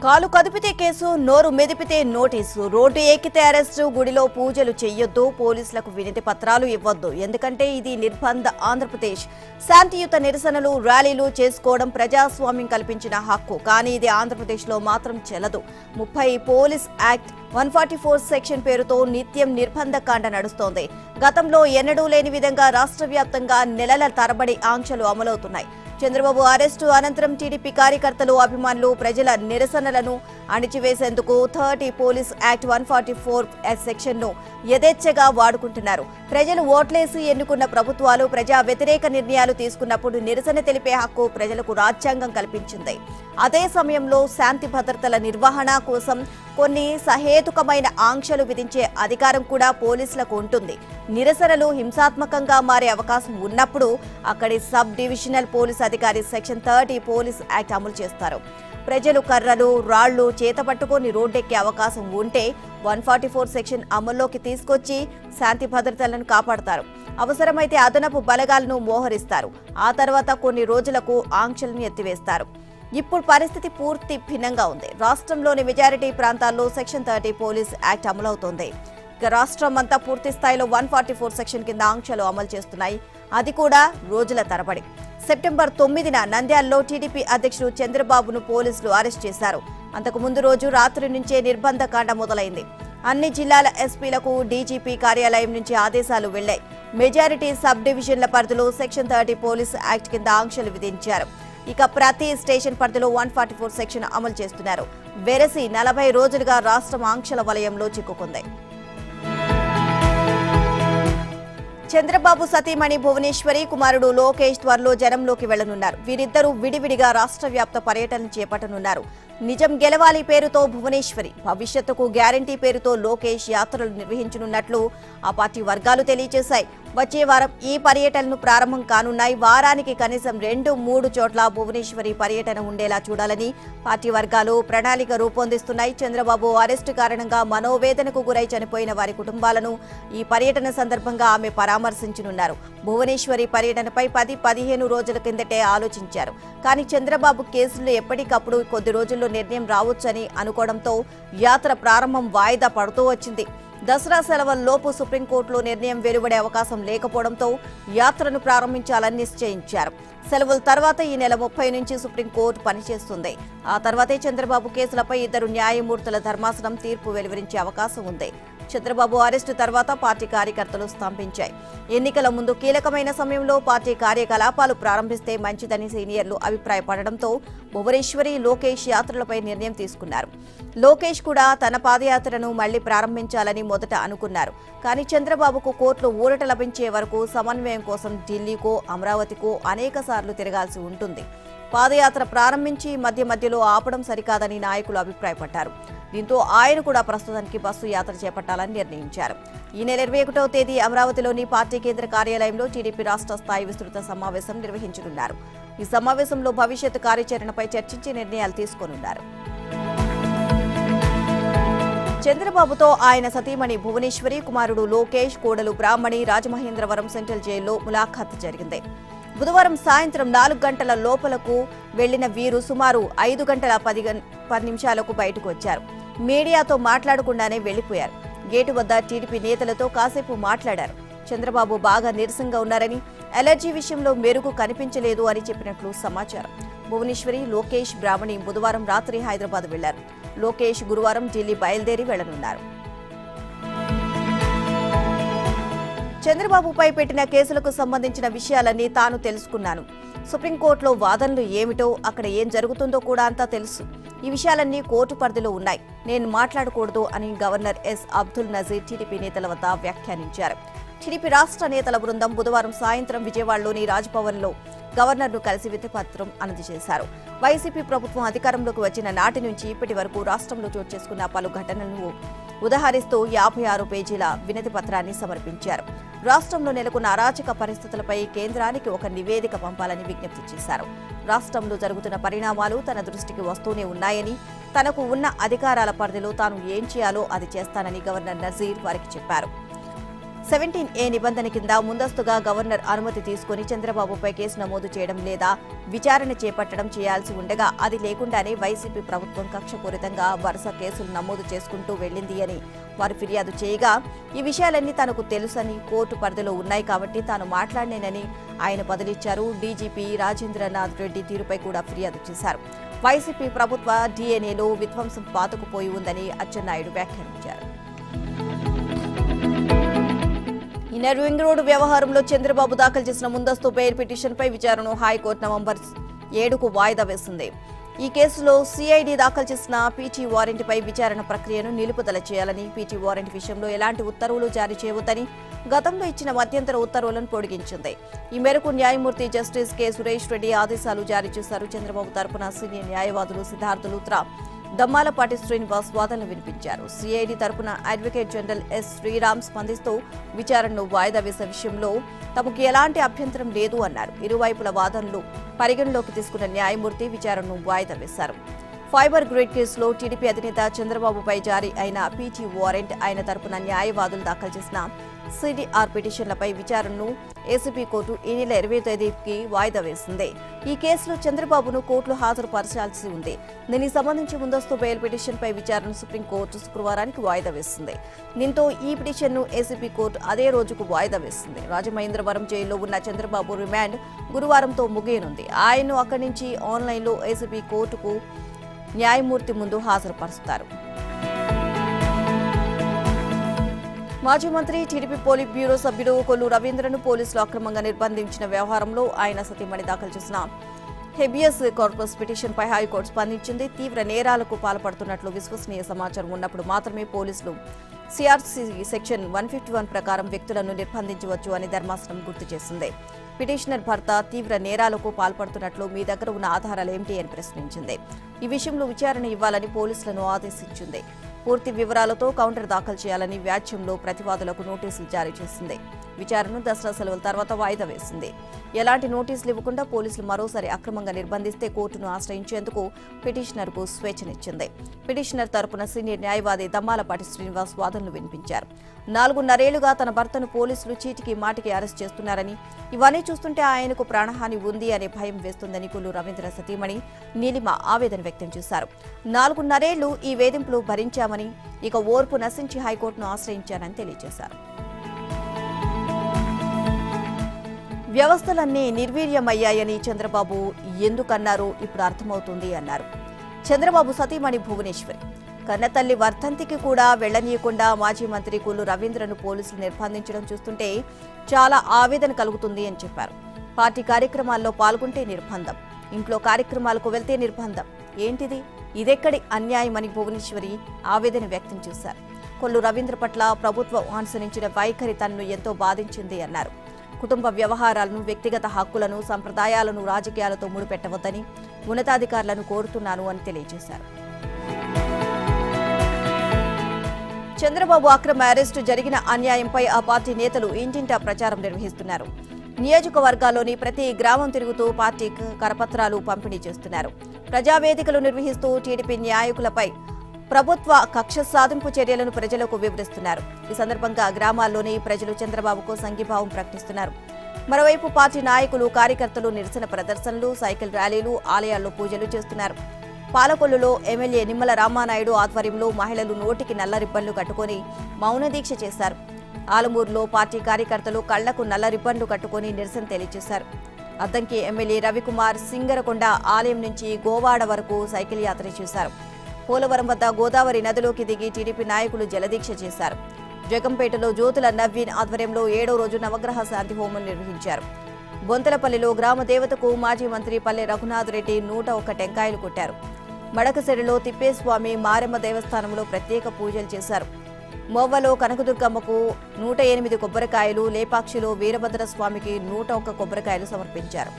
కాలు కదిపితే కేసు, నోరు మెదిపితే నోటీసు, రోడ్డు ఎక్కితే అరెస్టు, గుడిలో పూజలు చెయ్యొద్దు, పోలీసులకు వినతి పత్రాలు ఇవ్వొద్దు. ఎందుకంటే ఇది నిర్బంధ ఆంధ్రప్రదేశ్. శాంతియుత నిరసనలు, ర్యాలీలు చేసుకోవడం ప్రజాస్వామ్యం కల్పించిన హక్కు. కానీ ఇది ఆంధ్రప్రదేశ్లో మాత్రం చెల్లదు. 30 పోలీస్ యాక్ట్ 144 సెక్షన్ పేరుతో నిత్యం నిర్బంధ కాండ నడుస్తోంది. గతంలో ఎన్నడూ లేని విధంగా రాష్ట్ర వ్యాప్తంగా నెలల తరబడి ఆంక్షలు అమలవుతున్నాయి. చంద్రబాబు అరెస్టు అనంతరం టీడీపీ కార్యకర్తలు, అభిమానులు ప్రజల నిరసనలను అణిచివేసేందుకు 30 పోలీస్ యాక్ట్ 144 సెక్షన్ను యథేచ్ఛగా వాడుకుంటున్నారు. ప్రజలు ఓట్లేసి ఎన్నుకున్న ప్రభుత్వాలు ప్రజా వ్యతిరేక నిర్ణయాలు తీసుకున్నప్పుడు నిరసన తెలిపే హక్కు ప్రజలకు రాజ్యాంగం కల్పించింది. అదే సమయంలో శాంతి భద్రతల నిర్వహణ కోసం కొన్ని సహేతుకమైన ఆంక్షలు విధించే అధికారం కూడా పోలీసులకు ఉంటుంది. నిరసనలు హింసాత్మకంగా మారే అవకాశం ఉన్నప్పుడు అక్కడి సబ్ డివిజనల్ పోలీస్ అధికారి సెక్షన్ 30 పోలీస్ యాక్ట్ అమలు చేస్తారు. ప్రజలు కర్రలు, రాళ్లు చేతపట్టుకొని రోడ్డెక్కే అవకాశం ఉంటే 144 సెక్షన్ అమల్లోకి తీసుకొచ్చి శాంతి భద్రతలను కాపాడతారు. అవసరమైతే అదనపు బలగాలను మోహరిస్తారు. ఆ తర్వాత కొన్ని రోజులకు ఆంక్షలను ఎత్తివేస్తారు. ఇప్పుడు పరిస్థితి పూర్తి భిన్నంగా ఉంది. రాష్ట్రంలోని మెజారిటీ ప్రాంతాల్లో సెక్షన్ 30 పోలీస్ యాక్ట్ అమలవుతోంది. రాష్ట్రం అంతా పూర్తి స్థాయిలో 144 సెక్షన్ కింద ఆంక్షలు అమలు చేస్తున్నాయి. అది కూడా రోజుల తరబడి. సెప్టెంబర్ 9న నంద్యాలలో టీడీపీ అధ్యక్షుడు చంద్రబాబును పోలీసులు అరెస్ట్ చేశారు. అంతకు ముందు రోజు రాత్రి నుంచే నిర్బంధ కాండ మొదలైంది. అన్ని జిల్లాల ఎస్పీలకు డీజీపీ కార్యాలయం నుంచి ఆదేశాలు వెళ్లాయి. మెజారిటీ సబ్ డివిజన్ల పరిధిలో సెక్షన్ 30 పోలీస్ యాక్ట్ కింద ఆంక్షలు విధించారు. ఇక ప్రతి స్టేషన్ పరిధిలో 144 సెక్షన్ అమలు చేస్తున్నారు. వెరసి 40 రోజులుగా రాష్ట్రం ఆంక్షల వలయంలో చిక్కుకుంది. చంద్రబాబు సతీమణి భువనేశ్వరి, కుమారుడు లోకేష్ త్వరలో జనంలోకి వెళ్లనున్నారు. వీరిద్దరూ విడివిడిగా రాష్ట్ర వ్యాప్త పర్యటన చేపట్టనున్నారు. నిజం గెలవాలి పేరుతో భువనేశ్వరి, భవిష్యత్తుకు గ్యారంటీ పేరుతో లోకేష్ యాత్రలు నిర్వహించనున్నట్లు ఆ పార్టీ వర్గాలు తెలియజేశాయి. వచ్చే వారం ఈ పర్యటనలు ప్రారంభం కానున్నాయి. వారానికి కనీసం 2-3 చోట్ల భువనేశ్వరి పర్యటన ఉండేలా చూడాలని పార్టీ వర్గాలు ప్రణాళిక రూపొందిస్తున్నాయి. చంద్రబాబు అరెస్టు కారణంగా మనోవేదనకు గురై చనిపోయిన వారి కుటుంబాలను ఈ పర్యటన సందర్భంగా ఆమె పరామర్శించనున్నారు. భువనేశ్వరి పర్యటనపై 10-15 రోజుల కిందటే ఆలోచించారు. కానీ చంద్రబాబు కేసులు ఎప్పటికప్పుడు కొద్ది రోజుల్లో నిర్ణయం రావచ్చని అనుకోవడంతో యాత్ర ప్రారంభం వాయిదా పడుతూ వచ్చింది. దసరా సెలవుల్లోపు సుప్రీంకోర్టులో నిర్ణయం వెలువడే అవకాశం లేకపోవడంతో యాత్రను ప్రారంభించాలని నిశ్చయించారు. సెలవుల తర్వాత ఈ నెల 30 నుంచి సుప్రీంకోర్టు పనిచేస్తుంది. ఆ తర్వాతే చంద్రబాబు కేసులపై 2 న్యాయమూర్తుల ధర్మాసనం తీర్పు వెలువరించే అవకాశం ఉంది. చంద్రబాబు అరెస్టు తర్వాత పార్టీ కార్యకర్తలు స్తంభించాయి. ఎన్నికల ముందు కీలకమైన సమయంలో పార్టీ కార్యకలాపాలు ప్రారంభిస్తే మంచిదని సీనియర్లు అభిప్రాయపడడంతో భువనేశ్వరి, లోకేష్ యాత్రలపై నిర్ణయం తీసుకున్నారు. లోకేష్ కూడా తన పాదయాత్రను మళ్లీ ప్రారంభించాలని మొదట అనుకున్నారు. కానీ చంద్రబాబుకు కోర్టులో ఊరట లభించే వరకు సమన్వయం కోసం ఢిల్లీకో, అమరావతికో అనేక సార్లు తిరగాల్సి ఉంటుంది. పాదయాత్ర ప్రారంభించి మధ్యలో ఆపడం సరికాదని నాయకులు అభిప్రాయపడ్డారు. దీంతో ఆయన కూడా ప్రస్తుతానికి బస్సు యాత్ర చేపట్టాలని నిర్ణయించారు. ఈ నెల 21వ తేదీ అమరావతిలోని పార్టీ కేంద్ర కార్యాలయంలో టీడీపీ రాష్ట్ర స్థాయి విస్తృత సమావేశం నిర్వహించనున్నారు. ఈ సమావేశంలో భవిష్యత్తు కార్యాచరణపై చర్చించి నిర్ణయాలు తీసుకోనున్నారు. చంద్రబాబుతో ఆయన సతీమణి భువనేశ్వరి, కుమారుడు లోకేష్, కోడలు బ్రాహ్మణి రాజమహేంద్రవరం సెంట్రల్ జైల్లో ములాఖాత్ జరిగింది. బుధవారం సాయంత్రం 4 గంటల లోపలకు వెళ్లిన వీరు సుమారు 5 గంటల 10 నిమిషాలకు బయటకు వచ్చారు. మీడియాతో మాట్లాడకుండానే వెళ్లిపోయారు. గేటు వద్ద టీడీపీ నేతలతో కాసేపు మాట్లాడారు. చంద్రబాబు బాగా నీరసంగా ఉన్నారని, అలర్జీ విషయంలో మెరుగు కనిపించలేదు అని చెప్పినట్లు సమాచారం. భువనేశ్వరి, లోకేష్, బ్రాహ్మణి బుధవారం రాత్రి హైదరాబాద్ వెళ్లారు. లోకేష్ గురువారం ఢిల్లీ బయలుదేరి వెళ్లనున్నారు. చంద్రబాబుపై పెట్టిన కేసులకు సంబంధించిన విషయాలన్నీ తాను తెలుసుకున్నాను. సుప్రీంకోర్టులో వాదనలు ఏమిటో, అక్కడ ఏం జరుగుతుందో కూడా అంతా తెలుసు. ఈ విషయాలన్నీ కోర్టు పరిధిలో ఉన్నాయి. నేను మాట్లాడకూడదు అని governor S Abdul Nazeer TDP నేతల వద్ద వ్యాఖ్యానించారు. టీడీపీ రాష్ట్ర నేతల బృందం బుధవారం సాయంత్రం విజయవాడలోని రాజ్భవన్లో గవర్నర్ను కలిసి వినతిపత్రం అందజేశారు. వైసీపీ ప్రభుత్వం అధికారంలోకి వచ్చిన నాటి నుంచి ఇప్పటి వరకు రాష్ట్రంలో చోటు చేసుకున్న పలు ఘటనలను ఉదహరిస్తూ 56 పేజీల వినతి పత్రాన్ని సమర్పించారు. రాష్ట్రంలో నెలకొన్న అరాచక పరిస్థితులపై కేంద్రానికి ఒక నివేదిక పంపాలని విజ్ఞప్తి చేశారు. రాష్ట్రంలో జరుగుతున్న పరిణామాలు తన దృష్టికి వస్తూనే ఉన్నాయని, తనకు ఉన్న అధికారాల పరిధిలో తాను ఏం చేయాలో అది చేస్తానని గవర్నర్ నజీర్ వారికి చెప్పారు. 17A నిబంధన కింద ముందస్తుగా గవర్నర్ అనుమతి తీసుకుని చంద్రబాబుపై కేసు నమోదు చేయడం లేదా విచారణ చేపట్టడం చేయాల్సి ఉండగా అది లేకుండానే వైసీపీ ప్రభుత్వం కక్షపూరితంగా వరుస కేసులు నమోదు చేసుకుంటూ వెళ్లింది అని వారు ఫిర్యాదు చేయగా ఈ విషయాలన్నీ తనకు తెలుసని కోర్టు పరిధిలో ఉన్నాయి కాబట్టి తాను మాట్లాడినేనని ఆయన బదులిచ్చారు. డీజీపీ రాజేంద్రనాథ్ రెడ్డి తీరుపై కూడా ఫిర్యాదు చేశారు. వైసీపీ ప్రభుత్వ డీఎన్ఏలో విధ్వంసం పాతుకుపోయి ఉందని అచ్చెన్నాయుడు వ్యాఖ్యానించారు. ఇన్నర్ రింగ్ రోడ్డు వ్యవహారంలో చంద్రబాబు దాఖలు చేసిన ముందస్తు బెయిల్ పిటిషన్పై విచారణను హైకోర్టు నవంబర్ 7కు వాయిదా వేసింది. ఈ కేసులో సిఐడి దాఖలు చేసిన పీటీ వారెంట్పై విచారణ ప్రక్రియను నిలుపుదల చేయాలని, పీటీ వారెంట్ విషయంలో ఎలాంటి ఉత్తర్వులు జారీ చేయవద్దని గతంలో ఇచ్చిన మధ్యంతర ఉత్తర్వులను పొడిగించింది. ఈ మేరకు న్యాయమూర్తి జస్టిస్ కె సురేష్ రెడ్డి ఆదేశాలు జారీ చేశారు. చంద్రబాబు తరపున సీనియర్ న్యాయవాదులు సిద్ధార్థ లూత్రా, దమ్మాలపాటి శ్రీనివాస్ వాదనలు వినిపించారు. సిఐడి తరపున అడ్వకేట్ జనరల్ ఎస్ శ్రీరామ్ స్పందిస్తూ విచారణను వాయిదా వేసే విషయంలో తమకు ఎలాంటి అభ్యంతరం లేదు అన్నారు. ఇరువైపుల వాదనలు పరిగణలోకి తీసుకున్న న్యాయమూర్తి విచారణను వాయిదా వేశారు. ఫైబర్ గ్రిడ్ కేసులో టీడీపీ అధినేత చంద్రబాబుపై జారీ అయిన పీటీ వారెంట్, ఆయన తరపున న్యాయవాదులు దాఖలు చేసిన సిడిఆర్ పిటిషన్లపై విచారణను ఏసీబీ కోర్టు ఈ నెల 20వ తేదీకి వాయిదా వేసింది. ఈ కేసులో చంద్రబాబును కోర్టులో హాజరుపరచాల్సి ఉంది. దీనికి సంబంధించి ముందస్తు బెయిల్ పిటిషన్పై విచారణను సుప్రీంకోర్టు శుక్రవారానికి వాయిదా వేసింది. దీంతో ఈ పిటిషన్ను ఏసీబీ కోర్టు అదే రోజుకు వాయిదా వేసింది. రాజమహేంద్రవరం జైల్లో ఉన్న చంద్రబాబు రిమాండ్ గురువారంతో ముగియనుంది. ఆయన్ను అక్కడి నుంచి ఆన్లైన్లో ఏసీబీ కోర్టుకు న్యాయమూర్తి ముందు హాజరుపరుస్తారు. మాజీ మంత్రి, టీడీపీ పోలిట్ బ్యూరో సభ్యుడు కొల్లు రవీంద్రను పోలీసులు అక్రమంగా నిర్బంధించిన వ్యవహారంలో ఆయన సతీమణి దాఖలు చేసిన హెబియస్ కార్పస్ పిటిషన్పై హైకోర్టు స్పందించింది. తీవ్ర నేరాలకు పాల్పడుతున్నట్లు విశ్వసనీయ సమాచారం ఉన్నప్పుడు మాత్రమే పోలీసులు సిఆర్సీ సెక్షన్ 151 ప్రకారం వ్యక్తులను నిర్బంధించవచ్చు అని ధర్మాసనం గుర్తు చేసింది. పిటిషనర్ భర్త తీవ్ర నేరాలకు పాల్పడుతున్నట్లు మీ దగ్గర ఉన్న ఆధారాలు ఏమిటి అని ప్రశ్నించింది. ఈ విషయంలో విచారణ ఇవ్వాలని పోలీసులను ఆదేశించింది. పూర్తి వివరాలతో కౌంటర్ దాఖలు చేయాలని వ్యాజ్యంలో ప్రతివాదులకు నోటీసులు జారీ చేసింది. విచారణను దసరా సెలవుల తర్వాత వాయిదా వేసింది. ఎలాంటి నోటీసులు ఇవ్వకుండా పోలీసులు మరోసారి అక్రమంగా నిర్బంధిస్తే కోర్టును ఆశ్రయించేందుకు పిటిషనర్కు స్వేచ్ఛనిచ్చింది. పిటిషనర్ తరపున సీనియర్ న్యాయవాది దమ్మాలపాటి శ్రీనివాస్ వాదనలు వినిపించారు. 4.5 ఏళ్లుగా తన భర్తను పోలీసులు చీటికి మాటికి అరెస్ట్ చేస్తున్నారని, ఇవన్నీ చూస్తుంటే ఆయనకు ప్రాణహాని ఉంది అనే భయం వేస్తుందని కొల్లు రవీంద్ర సతీమణి నీలిమ ఆవేదన వ్యక్తం చేశారు. 4.5 ఏళ్లు ఈ వేధింపులు భరించామని, ఇక ఓర్పు నశించి హైకోర్టును ఆశ్రయించానని తెలియజేశారు. వ్యవస్థలన్నీ నిర్వీర్యమయ్యాయని చంద్రబాబు ఎందుకన్నారో ఇప్పుడు అర్థమవుతుంది అన్నారు. చంద్రబాబు సతీమణి భువనేశ్వరి కన్నతల్లి వర్ధంతికి కూడా వెళ్లనీయకుండా మాజీ మంత్రి కొల్లు రవీంద్రను పోలీసులు నిర్బంధించడం చూస్తుంటే చాలా ఆవేదన కలుగుతుంది అని చెప్పారు. పార్టీ కార్యక్రమాల్లో పాల్గొంటే నిర్బంధం, ఇంట్లో కార్యక్రమాలకు వెళ్తే నిర్బంధం, ఏంటిది? ఇదెక్కడి అన్యాయమని భువనేశ్వరి ఆవేదన వ్యక్తం చేశారు. కొల్లు రవీంద్ర పట్ల ప్రభుత్వం అనుసరించిన వైఖరి తనను ఎంతో బాధించింది అన్నారు. కుటుంబ వ్యవహారాలను, వ్యక్తిగత హక్కులను, సంప్రదాయాలను రాజకీయాలతో ముడిపెట్టవద్దని ఉన్నతాధికారులను కోరుతున్నాను అని తెలియజేశారు. చంద్రబాబు అక్రమ అరెస్టు జరిగిన అన్యాయంపై ఆ పార్టీ నేతలు ఇంటింటా ప్రచారం నిర్వహిస్తున్నారు. నియోజకవర్గాల్లోని ప్రతి గ్రామం తిరుగుతూ పార్టీ కరపత్రాలు పంపిణీ చేస్తున్నారు. ప్రజావేదికలు నిర్వహిస్తూ టీడీపీ నాయకులపై ప్రభుత్వ కక్ష సాధింపు చర్యలను ప్రజలకు వివరిస్తున్నారు. ఈ సందర్భంగా గ్రామాల్లోని ప్రజలు చంద్రబాబుకు సంఘీభావం ప్రకటిస్తున్నారు. మరోవైపు పార్టీ నాయకులు, కార్యకర్తలు నిరసన ప్రదర్శనలు, సైకిల్ ర్యాలీలు, ఆలయాల్లో పూజలు చేస్తున్నారు. పాలకొల్లులో ఎమ్మెల్యే నిమ్మల రామానాయుడు ఆధ్వర్యంలో మహిళలు నోటికి నల్ల రిబ్బన్లు కట్టుకుని మౌన దీక్ష చేశారు. ఆలమూరులో పార్టీ కార్యకర్తలు కళ్లకు నల్ల రిబ్బన్లు కట్టుకుని నిరసన తెలియజేశారు. అద్దంకి ఎమ్మెల్యే రవికుమార్ సింగరకొండ ఆలయం నుంచి గోవాడ వరకు సైకిల్ యాత్ర చేశారు. పోలవరం వద్ద గోదావరి నదిలోకి దిగి టీడీపీ నాయకులు జలదీక్ష చేశారు. జగంపేటలో జ్యోతుల నవీన్ ఆధ్వర్యంలో 7వ రోజు నవగ్రహ శాంతి హోమం నిర్వహించారు. బొంతలపల్లిలో గ్రామ దేవతకు మాజీ మంత్రి పల్లె రఘునాథ్ రెడ్డి 101 టెంకాయలు కొట్టారు. మడకసిరిలో తిప్పేస్వామి మారెమ్మ దేవస్థానంలో ప్రత్యేక పూజలు చేశారు. మోవ్వలో కనకదుర్గమ్మకు 108 కొబ్బరికాయలు, లేపాక్షిలో వీరభద్ర స్వామికి 101 కొబ్బరికాయలు సమర్పించారు.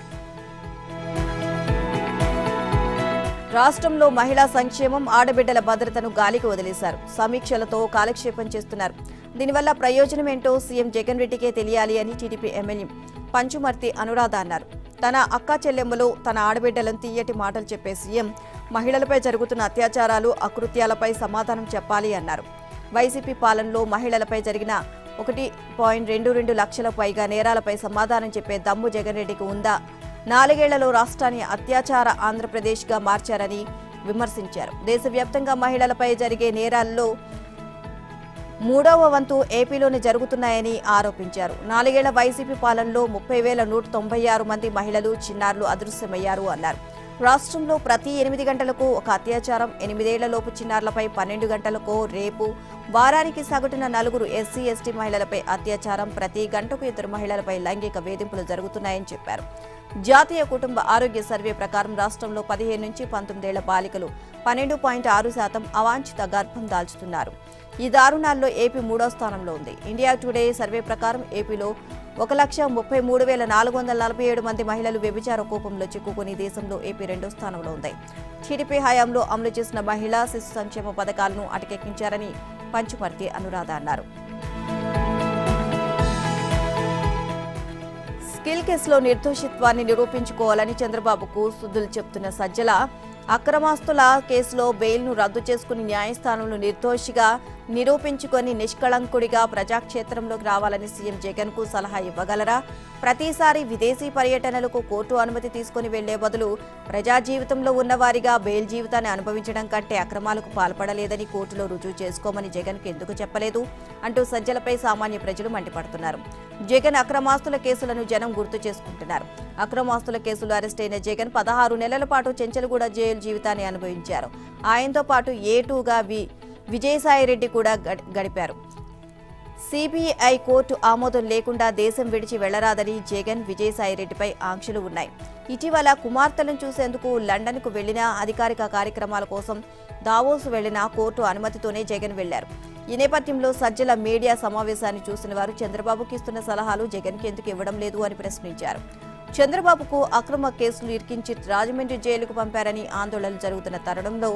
రాష్ట్రంలో మహిళా సంక్షేమం, ఆడబిడ్డల భద్రతను గాలికి వదిలేశారు. సమీక్షలతో కాలక్షేపం చేస్తున్నారు. దీనివల్ల ప్రయోజనం ఏంటో సీఎం జగన్ రెడ్డికే తెలియాలి అని టీడీపీ ఎమ్మెల్యే పంచుమర్తి అనురాధ అన్నారు. తన అక్కా చెల్లెమ్మలు, తన ఆడబిడ్డలను తీయటి మాటలు చెప్పే సీఎం మహిళలపై జరుగుతున్న అత్యాచారాలు, అకృత్యాలపై సమాధానం చెప్పాలి అన్నారు. వైసీపీ పాలనలో మహిళలపై జరిగిన 1.22 లక్షల పైగా నేరాలపై సమాధానం చెప్పే దమ్ము జగన్ రెడ్డికి ఉందా? 4 ఏళ్లలో రాష్ట్రాన్ని అత్యాచార ఆంధ్రప్రదేశ్గా మార్చారని విమర్శించారు. దేశవ్యాప్తంగా మహిళలపై జరిగే నేరాల్లో 3వ వంతు ఏపీలోనే జరుగుతున్నాయని ఆరోపించారు. 4 ఏళ్ల వైసీపీ పాలనలో 30,196 మంది మహిళలు, చిన్నారులు అదృశ్యమయ్యారు అన్నారు. రాష్ట్రంలో ప్రతి 8 గంటలకు ఒక అత్యాచారం, 8 ఏళ్లలోపు చిన్నారులపై 12 గంటలకు రేపు, వారానికి సగటున 4 ఎస్సీ ఎస్టీ మహిళలపై అత్యాచారం, ప్రతి గంటకు 2 మహిళలపై లైంగిక వేధింపులు జరుగుతున్నాయని చెప్పారు. జాతీయ కుటుంబ ఆరోగ్య సర్వే ప్రకారం రాష్ట్రంలో 15 నుంచి 19 ఏళ్ల బాలికలు 12.6% అవాంఛిత గర్భం దాల్చుతున్నారు. ఈ దారుణాల్లో ఏపీ 3వ స్థానంలో ఉంది. ఇండియా టుడే సర్వే ప్రకారం ఏపీలో 1,33,447 మంది మహిళలు వ్యభిచార కోపంలో చిక్కుకుని దేశంలో ఏపీ 2వ స్థానంలో ఉంది. టీడీపీ హయాంలో అమలు చేసిన మహిళా శిశు సంక్షేమ పథకాలను అటకెక్కించారని పంచుమర్తి అనురాధ అన్నారు. స్కిల్ కేసులో నిర్దోషిత్వాన్ని నిరూపించుకోవాలని చంద్రబాబుకు సుద్దులు చెప్తున్న సజ్జల, అక్రమాస్తుల కేసులో బెయిల్ను రద్దు చేసుకుని న్యాయస్థానంలో నిర్దోషిగా నిరూపించుకొని నిష్కళంకుడిగా ప్రజాక్షేత్రంలోకి రావాలని సీఎం జగన్ కు సలహా ఇవ్వగలరా? ప్రతిసారి విదేశీ పర్యటనలకు కోర్టు అనుమతి తీసుకుని వెళ్లే బదులు ప్రజా జీవితంలో ఉన్నవారిగా బెయిల్ జీవితాన్ని అనుభవించడం కంటే అక్రమాలకు పాల్పడలేదని కోర్టులో రుజువు చేసుకోమని జగన్ కు ఎందుకు చెప్పలేదు అంటూ సజ్జలపై సామాన్య ప్రజలు మండిపడుతున్నారు. జగన్ అక్రమాస్తుల కేసులను జనం గుర్తు చేసుకుంటున్నారు. అక్రమాస్తుల కేసులో అరెస్ట్ అయిన జగన్ 16 నెలల పాటు చెంచల్గూడ జైలు జీవితాన్ని అనుభవించారు. ఆయనతో పాటు A2గా విజయసాయిరెడ్డి కూడా గడిపారు. సిబిఐ కోర్టు ఆమోదం లేకుండా దేశం విడిచి వెళ్లరాదని జగన్, విజయసాయిరెడ్డిపై ఆంక్షలు ఉన్నాయి. ఇటీవల కుమార్తెలను చూసేందుకు లండన్కు వెళ్లిన అధికారిక కార్యక్రమాల కోసం దావోస్ వెళ్లిన కోర్టు అనుమతితోనే జగన్ వెళ్లారు. ఈ నేపథ్యంలో సజ్జల మీడియా సమావేశాన్ని చూసిన వారు చంద్రబాబుకి ఇస్తున్న సలహాలు జగన్కి ఎందుకు ఇవ్వడం లేదు అని ప్రశ్నించారు. చంద్రబాబుకు అక్రమ కేసులు ఇరికించి రాజమండ్రి జైలుకు పంపారని ఆందోళనలు జరుగుతున్న తరుణంలో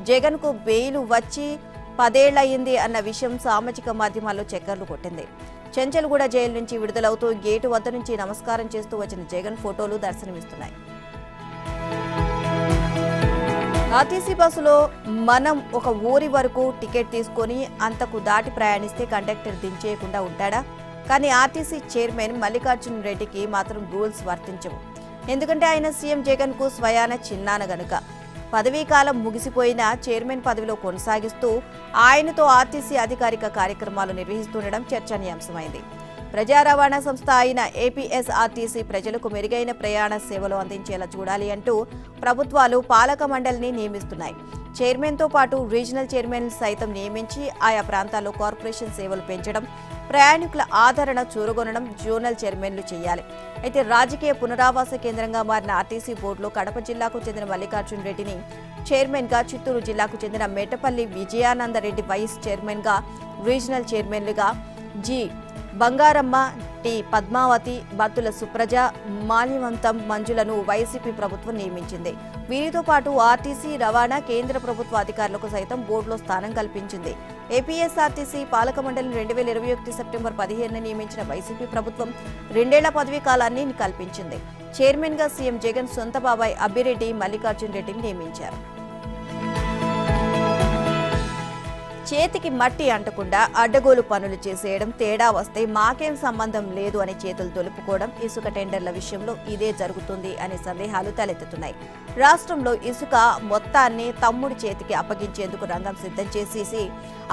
జగన్ కు బెయిల్ వచ్చి 10 ఏళ్లయింది అన్న విషయం సామాజిక మాధ్యమాల్లో చక్కర్లు కొట్టింది. చెంచల్గూడ జైలు నుంచి విడుదలవుతూ గేటు వద్ద నుంచి నమస్కారం చేస్తూ వచ్చిన జగన్ ఫోటోలు దర్శనమిస్తున్నాయి. ఆర్టీసీ బస్సులో మనం ఒక ఊరి వరకు టికెట్ తీసుకొని అంతకు దాటి ప్రయాణిస్తే కండక్టర్ దించేయకుండా ఉంటాడా? కానీ ఆర్టీసీ చైర్మన్ మల్లికార్జున రెడ్డికి మాత్రం రూల్స్ వర్తించవు. ఎందుకంటే ఆయన సీఎం జగన్ కు స్వయాన చిన్నాన గనుక. పదవీకాలం ముగిసిపోయిన చైర్మన్ పదవిలో కొనసాగిస్తూ ఆయనతో ఆర్టీసీ అధికారిక కార్యక్రమాలు నిర్వహిస్తుండడం చర్చనీయాంశమైంది. ప్రజా రవాణా సంస్థ అయిన ఏపీఎస్ఆర్టీసీ ప్రజలకు మెరుగైన ప్రయాణ సేవలు అందించేలా చూడాలి అంటూ ప్రభుత్వాలు పాలక మండలిని నియమిస్తున్నాయి. చైర్మన్తో పాటు రీజనల్ చైర్మన్ సైతం నియమించి ఆయా ప్రాంతాల్లో కార్పొరేషన్ సేవలు పెంచడం, ప్రయాణికుల ఆదరణ చూరగొనడం జోనల్ చైర్మన్లు చేయాలి. అయితే రాజకీయ పునరావాస కేంద్రంగా మారిన ఆర్టీసీ బోర్డులో కడప జిల్లాకు చెందిన మల్లికార్జున రెడ్డిని చైర్మన్గా, చిత్తూరు జిల్లాకు చెందిన మేటపల్లి విజయానందరెడ్డి వైస్ చైర్మన్గా, రీజనల్ చైర్మన్లుగా జి బంగారమ్మ, టి పద్మావతి, బత్తుల సుప్రజ, మాల్యవంతం మంజులను వైసీపీ ప్రభుత్వం నియమించింది. వీరితో పాటు ఆర్టీసీ, రవాణా, కేంద్ర ప్రభుత్వ అధికారులకు సైతం బోర్డులో స్థానం కల్పించింది. ఏపీఎస్ఆర్టీసీ పాలక మండలిని 2021 సెప్టెంబర్ 15న నియమించిన వైసీపీ ప్రభుత్వం 2 ఏళ్ల పదవీ కాలాన్ని కల్పించింది. చైర్మన్గా సీఎం జగన్ సొంత బాబాయ్ అబ్బిరెడ్డి మల్లికార్జున రెడ్డిని నియమించారు. చేతికి మట్టి అంటకుండా అడ్డగోలు పనులు చేసేయడం, తేడా వస్తే మాకేం సంబంధం లేదు అని చేతులు తొలుపుకోవడం, ఇసుక టెండర్ల విషయంలో ఇదే జరుగుతుంది అనే సందేహాలు తలెత్తుతున్నాయి. రాష్ట్రంలో ఇసుక మొత్తాన్ని తమ్ముడి చేతికి అప్పగించేందుకు రంగం సిద్ధం చేసేసి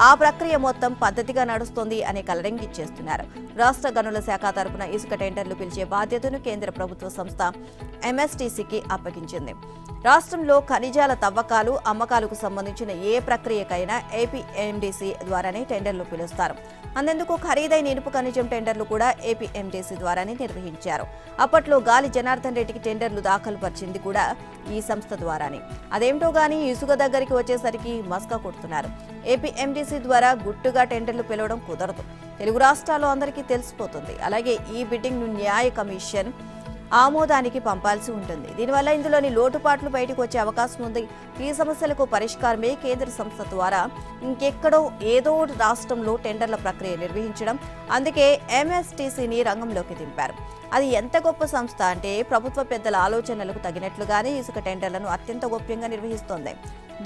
ఆ ప్రక్రియ మొత్తం పద్ధతిగా నడుస్తోంది అనే కలరింగ్ ఇచ్చేస్తున్నారు. రాష్ట్ర గనుల శాఖ తరపున ఇసుక టెండర్లు పిలిచే బాధ్యతను కేంద్ర ప్రభుత్వ సంస్థ ఎంఎస్టీసీకి అప్పగించింది. రాష్ట్రంలో ఖనిజాల తవ్వకాలు, అమ్మకాలకు సంబంధించిన ఏ ప్రక్రియకైనా ఏపీఎండీసీ ద్వారానే టెండర్లు పిలుస్తారు. అంతేందుకు ఖరీదైన ఇనుప ఖనిజం టెండర్లు కూడా ఏపీఎండీసీ ద్వారానే నిర్వహించారు. అప్పట్లో గాలి జనార్దన్ రెడ్డికి టెండర్లు దాఖలు పరిచింది కూడా ఈ సంస్థ ద్వారానే. అదేంటో గానీ ఇసుక దగ్గరికి వచ్చేసరికి మస్కా కొడుతున్నారు. ఏపీఎండీసీ ద్వారా గుట్టుగా టెండర్లు పిలవడం కుదరదు. తెలుగు రాష్ట్రాల్లో అందరికీ తెలిసిపోతుంది. అలాగే ఈ బిడ్డింగ్ ను న్యాయ కమిషన్ ఆమోదానికి పంపాల్సి ఉంటుంది. దీనివల్ల ఇందులోని లోటుపాట్లు బయటకు వచ్చే అవకాశం ఉంది. ఈ సమస్యలకు పరిష్కారమే కేంద్ర సంస్థ ద్వారా ఇంకెక్కడో ఏదో రాష్ట్రంలో టెండర్ల ప్రక్రియ నిర్వహించడం. అందుకే ఎంఎస్టీసీని రంగంలోకి దింపారు. అది ఎంత గొప్ప సంస్థ అంటే ప్రభుత్వ పెద్దల ఆలోచనలకు తగినట్లుగానే ఇసుక టెండర్లను అత్యంత గోప్యంగా నిర్వహిస్తోంది.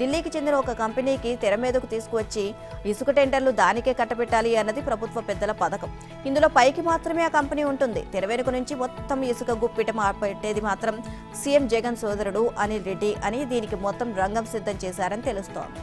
ఢిల్లీకి చెందిన ఒక కంపెనీకి తెర మీదకు తీసుకువచ్చి ఇసుక టెండర్లు దానికే కట్టబెట్టాలి అన్నది ప్రభుత్వ పెద్దల పథకం. ఇందులో పైకి మాత్రమే ఆ కంపెనీ ఉంటుంది. తెర వెనుక నుంచి మొత్తం ఇసుక గుప్పిట పెట్టేది మాత్రం సీఎం జగన్ సోదరుడు అనిల్ రెడ్డి అని దీనికి మొత్తం రంగం సిద్ధం చేశారని తెలుస్తోంది.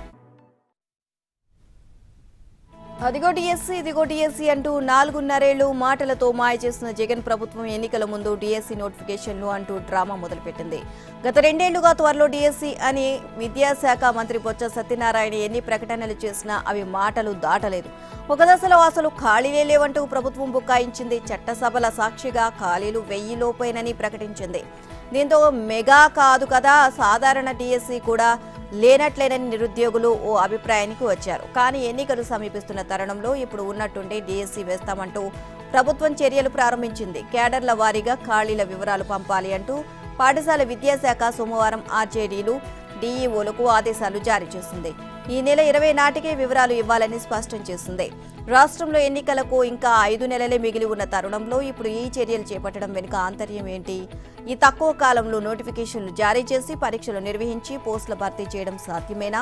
అదిగో డిఎస్సీ ఇదిగో డిఎస్సీ అంటూ 4.5 మాటలతో మాయ చేసిన జగన్ ప్రభుత్వం ఎన్నికల ముందు డిఎస్సీ నోటిఫికేషన్లు అంటూ డ్రామా మొదలుపెట్టింది. గత 2 ఏళ్లుగా త్వరలో డిఎస్సీ అని విద్యాశాఖ మంత్రి బొత్స సత్యనారాయణ ఎన్ని ప్రకటనలు చేసినా అవి మాటలు దాటలేదు. ఒక దశలో అసలు ఖాళీలే లేవంటూ ప్రభుత్వం బుకాయించింది. చట్టసభల సాక్షిగా ఖాళీలు 1000 లోపేనని ప్రకటించింది. దీంతో మెగా కాదు కదా సాధారణ డిఎస్సీ కూడా లేనట్లేనని నిరుద్యోగులు ఓ అభిప్రాయానికి వచ్చారు. కానీ ఎన్నికలు సమీపిస్తున్న తరుణంలో ఇప్పుడు ఉన్నట్టుండే డిఎస్సీ వేస్తామంటూ ప్రభుత్వం చర్యలు ప్రారంభించింది. కేడర్ల వారీగా ఖాళీల వివరాలు పంపాలి అంటూ పాఠశాల విద్యాశాఖ సోమవారం ఆర్జేడీలు డీఈఓలకు ఆదేశాలు జారీ చేసింది. ఈ నెల 20 నాటికే వివరాలు ఇవ్వాలని స్పష్టం చేసింది. రాష్ట్రంలో ఎన్నికలకు ఇంకా 5 నెలలే మిగిలి ఉన్న తరుణంలో ఇప్పుడు ఈ చర్యలు చేపట్టడం వెనుక ఆంతర్యం ఏంటి? ఈ తక్కువ కాలంలో నోటిఫికేషన్లు జారీ చేసి పరీక్షలు నిర్వహించి పోస్టుల భర్తీ చేయడం సాధ్యమేనా?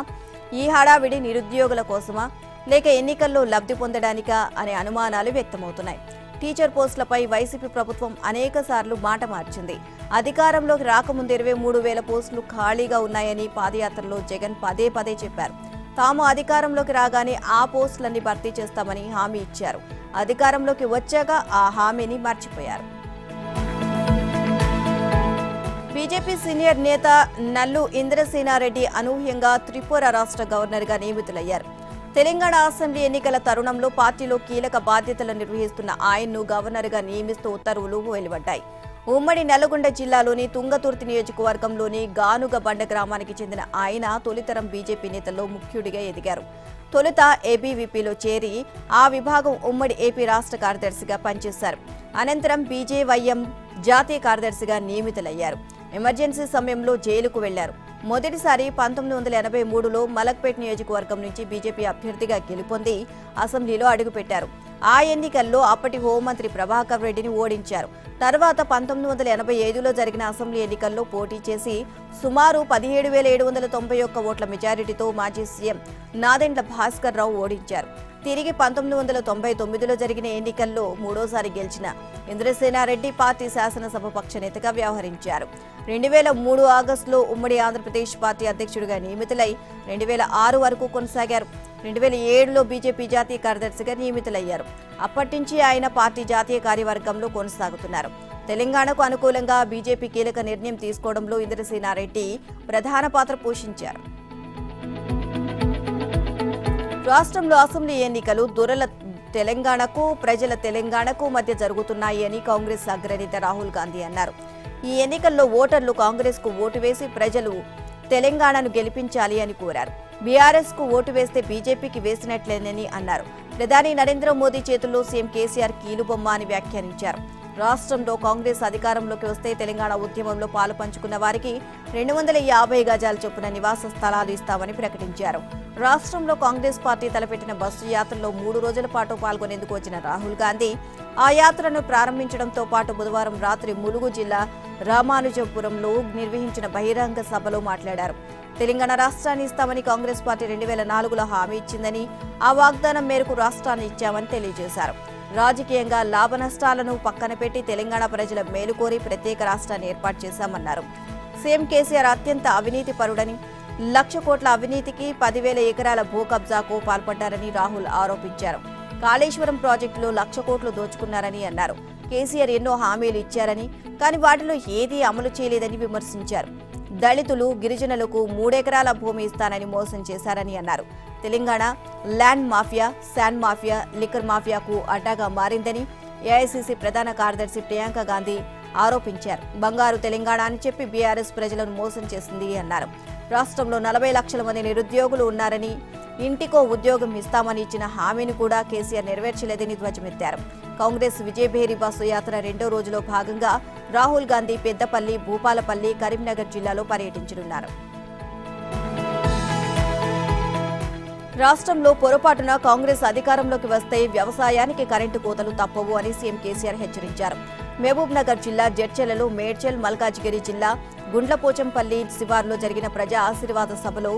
ఈ హడావిడి నిరుద్యోగుల కోసమా లేక ఎన్నికల్లో లబ్ధి పొందడానికా అనే అనుమానాలు వ్యక్తమవుతున్నాయి. టీచర్ పోస్టులపై వైసీపీ ప్రభుత్వం అనేక సార్లు మాట మార్చింది. అధికారంలోకి రాకముందు 23,000 పోస్టులు ఖాళీగా ఉన్నాయని పాదయాత్రలో జగన్ పదే పదే చెప్పారు. తాము అధికారంలోకి రాగానే ఆ పోస్టులన్నీ భర్తీ చేస్తామని హామీ ఇచ్చారు. అధికారంలోకి వచ్చాక ఆ హామీని మర్చిపోయారు. బీజేపీ సీనియర్ నేత నల్లు ఇంద్రసేనారెడ్డి అనూహ్యంగా త్రిపుర రాష్ట్ర గవర్నర్గా నియమితులయ్యారు. తెలంగాణ అసెంబ్లీ ఎన్నికల తరుణంలో పార్టీలో కీలక బాధ్యతలు నిర్వహిస్తున్న ఆయన్ను గవర్నర్గా నియమిస్తూ ఉత్తర్వులు వెలువడ్డాయి. ఉమ్మడి నల్గొండ జిల్లాలోని తుంగతుర్తి నియోజకవర్గంలోని గానుగబండ గ్రామానికి చెందిన ఆయన తొలితరం బీజేపీ నేతల్లో ముఖ్యుడిగా ఎదిగారు. తొలుత ఏబీవీపీలో చేరి ఆ విభాగం ఉమ్మడి ఏపీ రాష్ట్ర కార్యదర్శిగా పనిచేశారు. అనంతరం బీజేవైఎం జాతీయ కార్యదర్శిగా నియమితులయ్యారు. ఎమర్జెన్సీ సమయంలో జైలుకు వెళ్లారు. మొదటిసారి 1983లో మలక్పేట్ నియోజకవర్గం నుంచి బీజేపీ అభ్యర్థిగా గెలుపొంది అసెంబ్లీలో అడుగుపెట్టారు. ఆ ఎన్నికల్లో అప్పటి హోంమంత్రి ప్రభాకర్ రెడ్డిని ఓడించారు. తర్వాత 1985లో జరిగిన అసెంబ్లీ ఎన్నికల్లో పోటీ చేసి సుమారు 17,791 ఓట్ల మెజారిటీతో మాజీ సీఎం నాదెండ్ల భాస్కర్ రావు ఓడించారు. తిరిగి 1999లో జరిగిన ఎన్నికల్లో మూడోసారి గెలిచిన ఇంద్రసేనారెడ్డి పార్టీ శాసనసభ పక్ష నేతగా వ్యవహరించారు. 2003 ఆగస్టులో ఉమ్మడి ఆంధ్రప్రదేశ్ పార్టీ అధ్యక్షుడిగా నియమితులై 2006 వరకు కొనసాగారు. 2007లో బీజేపీ జాతీయ కార్యదర్శిగా నియమితులయ్యారు. అప్పటి నుంచి ఆయన పార్టీ జాతీయ కార్యవర్గంలో కొనసాగుతున్నారు. తెలంగాణకు అనుకూలంగా బీజేపీ కీలక నిర్ణయం తీసుకోవడంలో ఇంద్రసేనారెడ్డి ప్రధాన పాత్ర పోషించారు. రాష్ట్రంలో అసెంబ్లీ ఎన్నికలు దొరల తెలంగాణకు ప్రజల తెలంగాణకు మధ్య జరుగుతున్నాయి అని కాంగ్రెస్ అగ్రనేత రాహుల్ గాంధీ అన్నారు. ఈ ఎన్నికల్లో ఓటర్లు కాంగ్రెస్ కు ఓటు వేసి ప్రజలు తెలంగాణను గెలిపించాలి అని కోరారు. బీఆర్ఎస్ కు ఓటు వేస్తే బీజేపీకి వేసినట్లేనని అన్నారు. ప్రధాని నరేంద్ర మోదీ చేతుల్లో సీఎం కేసీఆర్ కీలుబొమ్మ అని వ్యాఖ్యానించారు. రాష్ట్రంలో కాంగ్రెస్ అధికారంలోకి వస్తే తెలంగాణ ఉద్యమంలో పాలు పంచుకున్న వారికి 250 గజాల చొప్పున నివాస స్థలాలు ఇస్తామని ప్రకటించారు. రాష్ట్రంలో కాంగ్రెస్ పార్టీ తలపెట్టిన బస్సు యాత్రలో 3 రోజుల పాటు పాల్గొనేందుకు వచ్చిన రాహుల్ గాంధీ ఆ యాత్రను ప్రారంభించడంతో పాటు బుధవారం రాత్రి ములుగు జిల్లా రామానుజపురంలో నిర్వహించిన బహిరంగ సభలో మాట్లాడారు. తెలంగాణ రాష్ట్రాన్ని ఇస్తామని కాంగ్రెస్ పార్టీ 2004లో హామీ ఇచ్చిందని, ఆ వాగ్దానం మేరకు రాష్ట్రాన్ని ఇచ్చామని తెలియజేశారు. రాజకీయంగా లాభ నష్టాలను పక్కన పెట్టి తెలంగాణ ప్రజల మేలు కోరి ప్రత్యేక రాష్ట్రాన్ని ఏర్పాటు చేశామన్నారు. సీఎం కేసీఆర్ అత్యంత అవినీతి పరుడని, 1,00,000 కోట్ల అవినీతికి 10,000 ఎకరాల భూ కబ్జాకు పాల్పడ్డారని రాహుల్ ఆరోపించారు. కాళేశ్వరం ప్రాజెక్టులో 1,00,000 కోట్లు దోచుకున్నారని అన్నారు. కేసీఆర్ ఎన్నో హామీలు ఇచ్చారని, కానీ వాటిలో ఏదీ అమలు చేయలేదని విమర్శించారు. దళితులు, గిరిజనులకు 3 ఎకరాల భూమి ఇస్తానని మోసం చేశారని అన్నారు. Telangana land mafia, sand mafia, liquor మాఫియాకు అడ్డాగా మారిందని ఏఐసీసీ ప్రధాన కార్యదర్శి ప్రియాంక గాంధీ ఆరోపించారు. బంగారు తెలంగాణ అని చెప్పి బీఆర్ఎస్ ప్రజలను మోసం చేసింది అన్నారు. రాష్ట్రంలో 40 లక్షల మంది నిరుద్యోగులు ఉన్నారని, ఇంటికో ఉద్యోగం ఇస్తామని ఇచ్చిన హామీని కూడా కేసీఆర్ నెరవేర్చలేదని ధ్వజమెత్తారు. కాంగ్రెస్ విజయభేరి బస్సు యాత్ర 2వ రోజులో భాగంగా రాహుల్ గాంధీ పెద్దపల్లి, భూపాలపల్లి, కరీంనగర్ జిల్లాలో పర్యటించనున్నారు. రాష్ట్రంలో పొరపాటున కాంగ్రెస్ అధికారంలోకి వస్తే వ్యవసాయానికి కరెంటు కోతలు తప్పవు అని సీఎం కేసీఆర్ హెచ్చరించారు. మహబూబ్ నగర్ జిల్లా జడ్చర్లలో మేడ్చల్, మల్కాజ్గిరి జిల్లా గుండ్లపోచంపల్లి శివారులో జరిగిన ప్రజా ఆశీర్వాద సభలో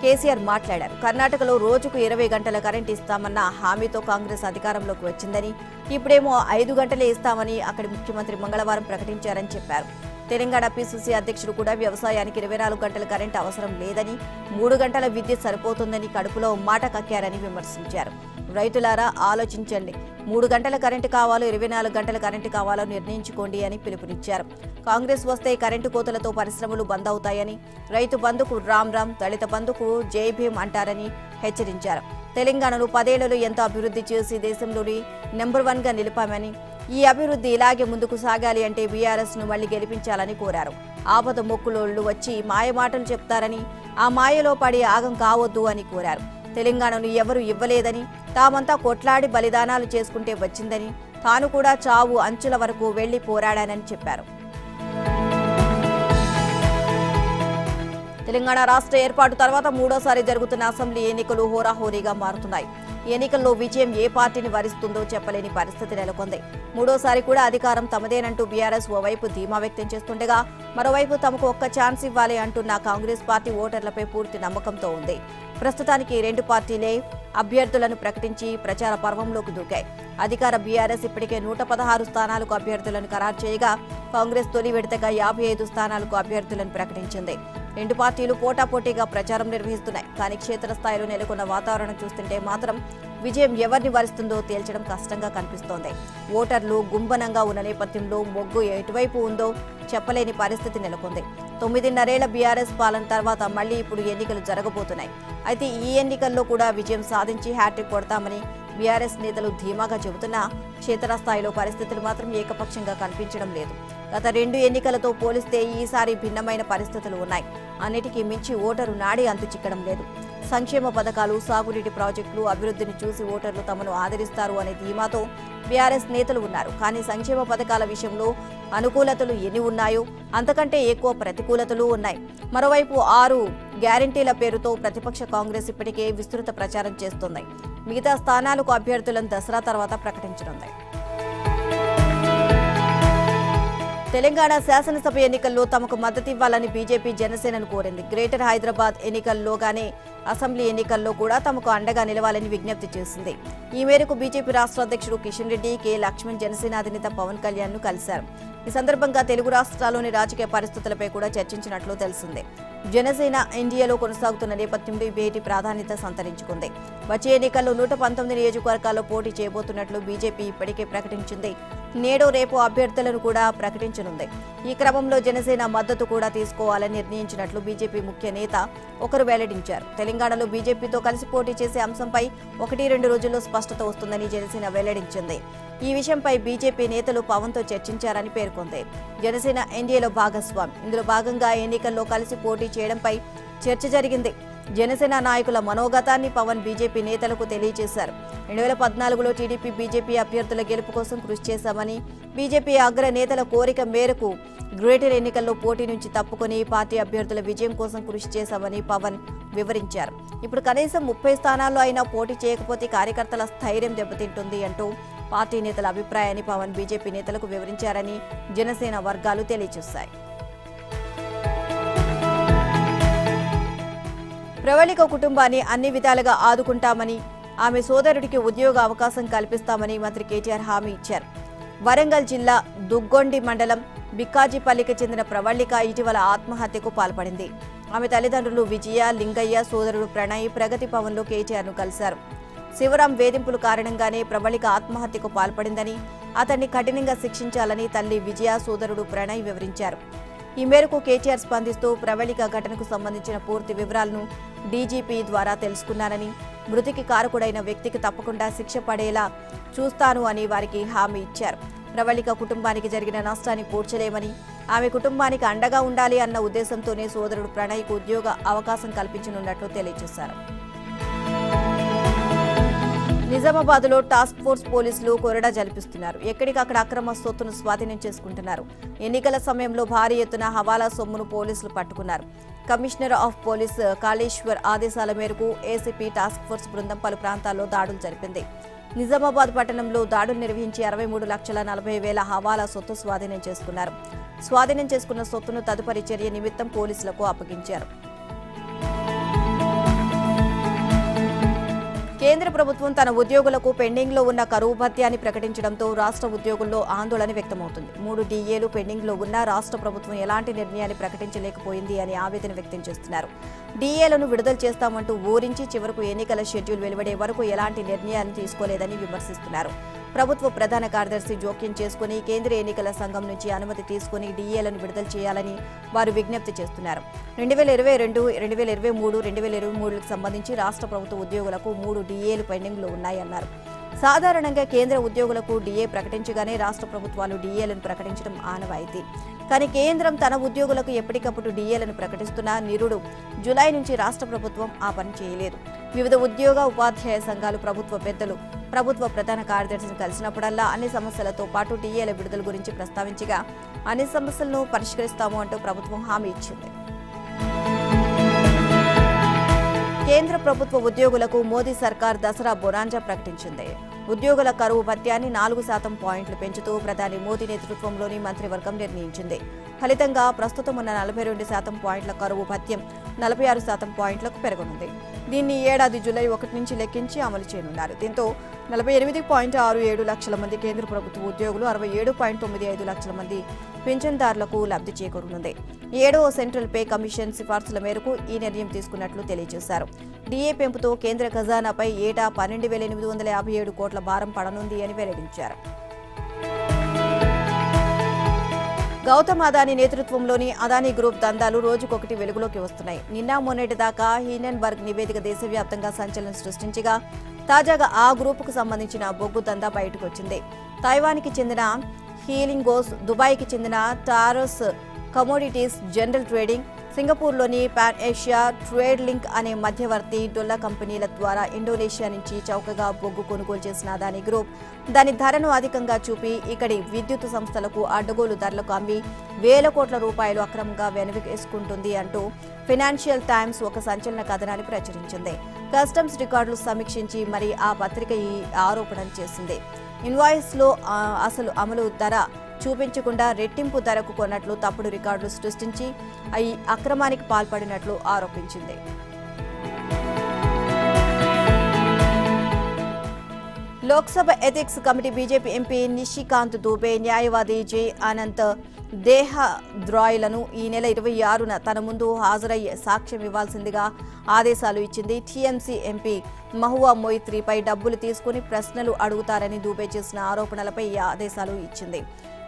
కేసీఆర్ మాట్లాడారు. కర్ణాటకలో రోజుకు 20 గంటల కరెంట్ ఇస్తామన్న హామీతో కాంగ్రెస్ అధికారంలోకి వచ్చిందని, ఇప్పుడేమో 5 గంటలే ఇస్తామని అక్కడి ముఖ్యమంత్రి మంగళవారం ప్రకటించారని చెప్పారు. తెలంగాణ పీసీసీ అధ్యక్షుడు కూడా వ్యవసాయానికి 24 గంటల కరెంట్ అవసరం లేదని, 3 గంటల విద్యుత్ సరిపోతుందని కడుపులో మాట కక్కారని విమర్శించారు. రైతులారా ఆలోచించండి, 3 గంటల కరెంటు కావాలో 24 గంటల కరెంటు కావాలో నిర్ణయించుకోండి అని పిలుపునిచ్చారు. కాంగ్రెస్ వస్తే కరెంటు కోతలతో పరిశ్రమలు బంద్ అవుతాయని, రైతు బంధుకు రామ్ రామ్, దళిత బంధుకు జై భీమ్ అంటారని హెచ్చరించారు. తెలంగాణను 10 ఏళ్లలో ఎంతో అభివృద్ధి చేసి దేశంలోని నెంబర్ 1గా నిలిపామని, ఈ అభివృద్ధి ఇలాగే ముందుకు సాగాలి అంటే బీఆర్ఎస్ ను మళ్లీ గెలిపించాలని కోరారు. ఆపద మొక్కులోళ్లు వచ్చి మాయమాటలు చెప్తారని, ఆ మాయలో పడి ఆగం కావద్దు అని కోరారు. తెలంగాణను ఎవరు ఇవ్వలేదని, తామంతా కొట్లాడి బలిదానాలు చేసుకుంటే వచ్చిందని, తాను కూడా చావు అంచుల వరకు వెళ్లి పోరాడానని చెప్పారు. తెలంగాణ రాష్ట్ర ఏర్పాటు తర్వాత మూడోసారి జరుగుతున్న అసెంబ్లీ ఎన్నికలు హోరాహోరీగా మారుతున్నాయి. ఎన్నికల్లో విజయం ఏ పార్టీని వరిస్తుందో చెప్పలేని పరిస్థితి నెలకొంది. మూడోసారి కూడా అధికారం తమదేనంటూ బీఆర్ఎస్ ఓవైపు ధీమా వ్యక్తం చేస్తుండగా, మరోవైపు తమకు ఒక్క ఛాన్స్ ఇవ్వాలి అంటున్న కాంగ్రెస్ పార్టీ ఓటర్లపై పూర్తి నమ్మకంతో ఉంది. ప్రస్తుతానికి 2 పార్టీలే అభ్యర్థులను ప్రకటించి ప్రచార పర్వంలోకి దూకాయి. అధికార బీఆర్ఎస్ ఇప్పటికే 116 స్థానాలకు అభ్యర్థులను ఖరారు చేయగా, కాంగ్రెస్ తొలి విడతగా 55 స్థానాలకు అభ్యర్థులను ప్రకటించింది. 2 పార్టీలు పోటాపోటీగా ప్రచారం నిర్వహిస్తున్నాయి. కానీ క్షేత్రస్థాయిలో నెలకొన్న వాతావరణం చూస్తుంటే మాత్రం విజయం ఎవరిని వరిస్తుందో తేల్చడం కష్టంగా కనిపిస్తోంది. ఓటర్లు గుంబనంగా ఉన్న నేపథ్యంలో మొగ్గు ఎటువైపు ఉందో చెప్పలేని పరిస్థితి నెలకొంది. 9.5 ఏళ్ల బీఆర్ఎస్ పాలన తర్వాత మళ్లీ ఇప్పుడు ఎన్నికలు జరగబోతున్నాయి. అయితే ఈ ఎన్నికల్లో కూడా విజయం సాధించి హ్యాట్రిక్ కొడతామని బీఆర్ఎస్ నేతలు ధీమాగా చెబుతున్నా, క్షేత్రస్థాయిలో పరిస్థితులు మాత్రం ఏకపక్షంగా కనిపించడం లేదు. గత 2 ఎన్నికలతో పోలిస్తే ఈసారి భిన్నమైన పరిస్థితులు ఉన్నాయి. అన్నిటికీ మించి ఓటరు నాడి అంతు చిక్కడం లేదు. సంక్షేమ పథకాలు, సాగునీటి ప్రాజెక్టులు, అభివృద్ధిని చూసి ఓటర్లు తమను ఆదరిస్తారు అనే ధీమాతో బీఆర్ఎస్ నేతలు ఉన్నారు. కానీ సంక్షేమ పథకాల విషయంలో అనుకూలతలు ఎన్ని ఉన్నాయో అంతకంటే ఎక్కువ ప్రతికూలతలు ఉన్నాయి. మరోవైపు 6 గ్యారంటీల పేరుతో ప్రతిపక్ష కాంగ్రెస్ ఇప్పటికే విస్తృత ప్రచారం చేస్తోంది. మిగతా స్థానాలకు అభ్యర్థులను దసరా తర్వాత ప్రకటించనుంది. తెలంగాణ శాసనసభ ఎన్నికల్లో తమకు మద్దతివ్వాలని బీజేపీ జనసేనను కోరింది. గ్రేటర్ హైదరాబాద్ ఎన్నికల్లోగానే అసెంబ్లీ ఎన్నికల్లో కూడా తమకు అండగా నిలవాలని విజ్ఞప్తి చేసింది. ఈ మేరకు బీజేపీ రాష్ట్ర అధ్యక్షుడు కిషన్ రెడ్డి, కె లక్ష్మణ్ జనసేన అధినేత పవన్ కళ్యాణ్ ను కలిశారు. ఈ సందర్భంగా తెలుగు రాష్ట్రాల్లోని రాజకీయ పరిస్థితులపై కూడా చర్చించినట్లు తెలిసింది. జనసేన ఎన్డీఏలో కొనసాగుతున్న నేపథ్యంలో ఈ భేటీ ప్రాధాన్యత సంతరించుకుంది. వచ్చే ఎన్నికల్లో 119 నియోజకవర్గాల్లో పోటీ చేయబోతున్నట్లు బీజేపీ ఇప్పటికే ప్రకటించింది. నేడో రేపు అభ్యర్థులను కూడా ప్రకటించనుంది. ఈ క్రమంలో జనసేన మద్దతు కూడా తీసుకోవాలని నిర్ణయించినట్లు బీజేపీ ముఖ్య నేత ఒకరు వెల్లడించారు. తెలంగాణలో బీజేపీతో కలిసి పోటీ చేసే అంశంపై 1-2 రోజుల్లో స్పష్టత వస్తుందని జనసేన వెల్లడించింది. ఈ విషయంపై బీజేపీ నేతలు పవన్తో చర్చించారని పేర్కొంది. జనసేన ఎన్డీఏలో భాగస్వామి. ఇందులో భాగంగా ఎన్నికల్లో కలిసి పోటీ చేయడంపై చర్చ జరిగింది. జనసేన నాయకుల మనోగతాన్ని పవన్ బీజేపీ నేతలకు తెలియజేశారు. 2014లో టీడీపీ బీజేపీ అభ్యర్థుల గెలుపు కోసం కృషి చేశామని, బీజేపీ అగ్ర నేతల కోరిక మేరకు గ్రేటర్ ఎన్నికల్లో పోటీ నుంచి తప్పుకొని పార్టీ అభ్యర్థుల విజయం కోసం కృషి చేశామని పవన్ వివరించారు. ఇప్పుడు కనీసం 30 స్థానాల్లో అయినా పోటీ చేయకపోతే కార్యకర్తల స్థైర్యం దెబ్బతింటుంది అంటూ పార్టీ నేతల అభిప్రాయాన్ని పవన్ బీజేపీ నేతలకు వివరించారని జనసేన వర్గాలు తెలియజేశాయి. ప్రవళిక కుటుంబాన్ని అన్ని విధాలుగా ఆదుకుంటామని, ఆమె సోదరుడికి ఉద్యోగ అవకాశం కల్పిస్తామని మంత్రి కేటీఆర్ హామీ ఇచ్చారు. వరంగల్ జిల్లా దుగ్గొండి మండలం బిక్కాజిపల్లికి చెందిన ప్రవళిక ఇటీవల ఆత్మహత్యకు పాల్పడింది. ఆమె తల్లిదండ్రులు విజయ, లింగయ్య, సోదరుడు ప్రణయ్ ప్రగతి భవన్లో కేటీఆర్ను కలిశారు. శివరాం వేధింపుల కారణంగానే ప్రవళిక ఆత్మహత్యకు పాల్పడిందని, అతన్ని కఠినంగా శిక్షించాలని తల్లి విజయ, సోదరుడు ప్రణయ్ వివరించారు. ఈ మేరకు కేటీఆర్ స్పందిస్తూ ప్రవళిక ఘటనకు సంబంధించిన పూర్తి వివరాలను డీజీపీ ద్వారా తెలుసుకున్నానని, మృతికి కారకుడైన వ్యక్తికి తప్పకుండా శిక్ష పడేలా చూస్తాను అని వారికి హామీ ఇచ్చారు. ప్రవళిక కుటుంబానికి జరిగిన నష్టాన్ని పూడ్చలేమని, ఆమె కుటుంబానికి అండగా ఉండాలి అన్న ఉద్దేశంతోనే సోదరుడు ప్రణయ్కు ఉద్యోగ అవకాశం కల్పించనున్నట్లు తెలియజేశారు. నిజామాబాద్లో టాస్క్ ఫోర్స్ పోలీసులు కొరడా జలిపిస్తున్నారు. ఎక్కడికక్కడ అక్రమ సొత్తును స్వాధీనం చేసుకుంటున్నారు. ఎన్నికల సమయంలో భారీ ఎత్తున హవాలా సొమ్మును పోలీసులు పట్టుకున్నారు. కమిషనర్ ఆఫ్ పోలీస్ కాళేశ్వర్ ఆదేశాల మేరకు ఏసీపీ టాస్క్ ఫోర్స్ బృందం పలు ప్రాంతాల్లో దాడులు జరిపింది. నిజామాబాద్ పట్టణంలో దాడులు నిర్వహించి 63,40,000 హవాలా సొత్తు స్వాధీనం చేసుకున్న సొత్తును తదుపరి చర్య నిమిత్తం పోలీసులకు అప్పగించారు. కేంద్ర ప్రభుత్వం తన ఉద్యోగులకు పెండింగ్లో ఉన్న కరువు భత్యాన్ని ప్రకటించడంతో రాష్ట్ర ఉద్యోగుల్లో ఆందోళన వ్యక్తమవుతుంది. 3 DAలు పెండింగ్లో ఉన్న రాష్ట్ర ప్రభుత్వం ఎలాంటి నిర్ణయాన్ని ప్రకటించలేకపోయింది అని ఆవేదన వ్యక్తం చేస్తున్నారు. DAలను విడుదల చేస్తామంటూ ఊరించి చివరకు ఎన్నికల షెడ్యూల్ వెలువడే వరకు ఎలాంటి నిర్ణయాన్ని తీసుకోలేదని విమర్శిస్తున్నారు. ప్రభుత్వ ప్రధాన కార్యదర్శి జోక్యం చేసుకుని కేంద్ర ఎన్నికల సంఘం నుంచి అనుమతి తీసుకుని DAలను విడుదల చేయాలని వారు విజ్ఞప్తి చేస్తున్నారు. 2022, 2023, 2023లకు సంబంధించి రాష్ట్ర ప్రభుత్వ ఉద్యోగులకు 3 DAలు పెండింగ్లో ఉన్నాయన్నారు. సాధారణంగా కేంద్ర ఉద్యోగులకు DA ప్రకటించగానే రాష్ట్ర ప్రభుత్వాలు DAలను ప్రకటించడం ఆనవాయితీ. కానీ కేంద్రం తన ఉద్యోగులకు ఎప్పటికప్పుడు DAలను ప్రకటిస్తున్నా నిరుడు జులై నుంచి రాష్ట్ర ప్రభుత్వం ఆ పని చేయలేదు. వివిధ ఉద్యోగ ఉపాధ్యాయ సంఘాలు ప్రభుత్వ పెద్దలు ప్రభుత్వ ప్రధాన కార్యదర్శిని కలిసినప్పుడల్లా అన్ని సమస్యలతో పాటు DAల విడుదల గురించి ప్రస్తావించగా అన్ని సమస్యలను పరిష్కరిస్తాము అంటూ ప్రభుత్వం హామీ ఇచ్చింది. కేంద్ర ప్రభుత్వ ఉద్యోగులకు మోదీ సర్కార్ దసరా బొనాంజా ప్రకటించింది. ఉద్యోగుల కరువు భత్యాన్ని 4% పాయింట్లు పెంచుతూ ప్రధాని మోదీ నేతృత్వంలోని మంత్రివర్గం నిర్ణయించింది. ఫలితంగా ప్రస్తుతం ఉన్న 42% పాయింట్ల కరువు భత్యం 46% పాయింట్లకు పెరగనుంది. దీన్ని ఏడాది జూలై 1 నుంచి లెక్కించి అమలు చేయనున్నారు. దీంతో 48.67 లక్షల మంది కేంద్ర ప్రభుత్వ ఉద్యోగులు, 67.95 లక్షల మంది పింఛన్దారులకు లబ్ధి చేకూరనుంది. 7వ సెంట్రల్ పే కమిషన్ సిఫార్సుల మేరకు ఈ నిర్ణయం తీసుకున్నట్లు తెలియజేశారు. DA పెంపుతో కేంద్ర ఖజానాపై ఏటా 12,857 కోట్ల భారం పడనుంది అని వెల్లడించారు. గౌతమ్ అదానీ నేతృత్వంలోని అదానీ గ్రూప్ దందాలు రోజుకొకటి వెలుగులోకి వస్తున్నాయి. నిన్న మొన్నటి దాకా హిండెన్బర్గ్ నివేదిక దేశవ్యాప్తంగా సంచలనం సృష్టించగా తాజాగా ఆ గ్రూపుకు సంబంధించిన బొగ్గు దందా బయటకు వచ్చింది. తైవాన్కి చెందిన హీలింగోస్, దుబాయ్కి చెందిన టారస్ కమోడిటీస్ జనరల్ ట్రేడింగ్, సింగపూర్లోని పాన్ ఏషియా ట్రేడ్ లింక్ అనే మధ్యవర్తి డొల్లా కంపెనీల ద్వారా ఇండోనేషియా నుంచి చౌకగా బొగ్గు కొనుగోలు చేసిన అదానీ గ్రూప్ దాని ధరను అధికంగా చూపి ఇక్కడి విద్యుత్ సంస్థలకు అడ్డగోలు ధరలకు అమ్మి వేల కోట్ల రూపాయలు అక్రమంగా వెనవేసుకుంటుంది అంటూ ఫైనాన్షియల్ టైమ్స్ ఒక సంచలన కథనాన్ని ప్రచురించింది. కస్టమ్స్ రికార్డులు సమీక్షించి మరి ఆ పత్రిక ఈ ఆరోపణలు చేసింది. ఇన్వాయిస్లో అసలు అమలు ధర చూపించకుండా రెట్టింపు ధరకు కొన్నట్లు తప్పుడు రికార్డులు సృష్టించి ఈ అక్రమానికి పాల్పడినట్లు ఆరోపించింది. Lok Sabha ethics committee BJP MP Nishikant Dubey, న్యాయవాది జే అనంత్ దేహద్రాయ్లను ఈ నెల 26న తన ముందు హాజరయ్యే సాక్ష్యం ఇవ్వాల్సిందిగా ఆదేశాలు ఇచ్చింది. టీఎంసీ ఎంపీ మహువా మొయిత్రీపై డబ్బులు తీసుకుని ప్రశ్నలు అడుగుతారని దూబే చేసిన ఆరోపణలపై ఈ ఆదేశాలు ఇచ్చింది.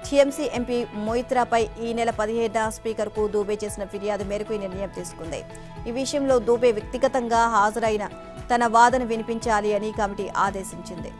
టీఎంసీ ఎంపీ మొయిత్రాపై ఈ నెల 17న స్పీకర్కు దూబే చేసిన ఫిర్యాదు మేరకు ఈ నిర్ణయం తీసుకుంది. ఈ విషయంలో దూబే వ్యక్తిగతంగా హాజరైన తన వాదన వినిపించాలి అని కమిటీ ఆదేశించింది.